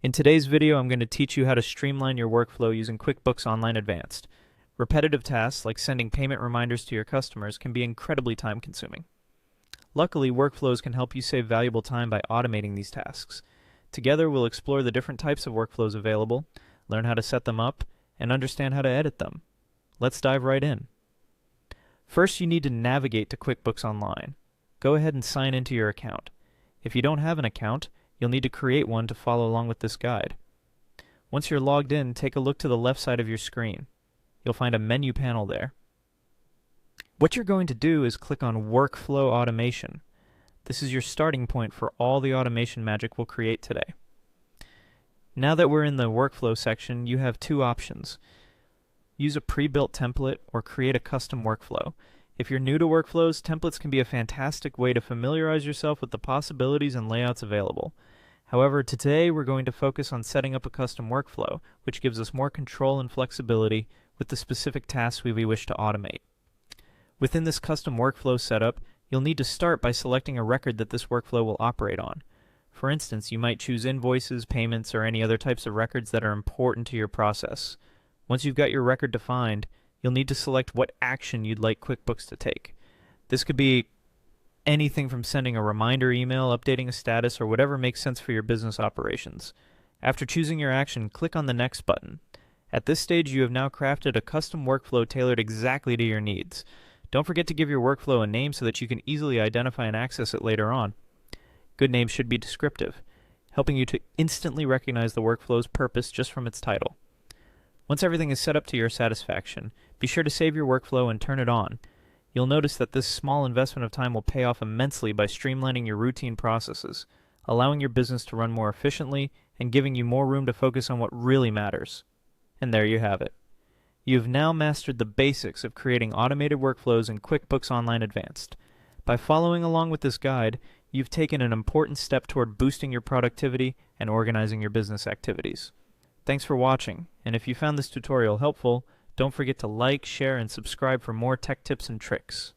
In today's video, I'm going to teach you how to streamline your workflow using QuickBooks Online Advanced. Repetitive tasks like sending payment reminders to your customers can be incredibly time-consuming. Luckily, workflows can help you save valuable time by automating these tasks. Together, we'll explore the different types of workflows available, learn how to set them up, and understand how to edit them. Let's dive right in. First, you need to navigate to QuickBooks Online. Go ahead and sign into your account. If you don't have an account, you'll need to create one to follow along with this guide. Once you're logged in, take a look to the left side of your screen. You'll find a menu panel there. What you're going to do is click on Workflow Automation. This is your starting point for all the automation magic we'll create today. Now that we're in the Workflow section, you have two options. Use a pre-built template or create a custom workflow. If you're new to workflows, templates can be a fantastic way to familiarize yourself with the possibilities and layouts available. However, today we're going to focus on setting up a custom workflow, which gives us more control and flexibility with the specific tasks we wish to automate. Within this custom workflow setup, you'll need to start by selecting a record that this workflow will operate on. For instance, you might choose invoices, payments, or any other types of records that are important to your process. Once you've got your record defined, you'll need to select what action you'd like QuickBooks to take. This could be anything from sending a reminder email, updating a status, or whatever makes sense for your business operations. After choosing your action, click on the Next button. At this stage, you have now crafted a custom workflow tailored exactly to your needs. Don't forget to give your workflow a name so that you can easily identify and access it later on. Good names should be descriptive, helping you to instantly recognize the workflow's purpose just from its title. Once everything is set up to your satisfaction, be sure to save your workflow and turn it on. You'll notice that this small investment of time will pay off immensely by streamlining your routine processes, allowing your business to run more efficiently and giving you more room to focus on what really matters. And there you have it. You've now mastered the basics of creating automated workflows in QuickBooks Online Advanced. By following along with this guide, you've taken an important step toward boosting your productivity and organizing your business activities. Thanks for watching, and if you found this tutorial helpful, don't forget to like, share, and subscribe for more tech tips and tricks.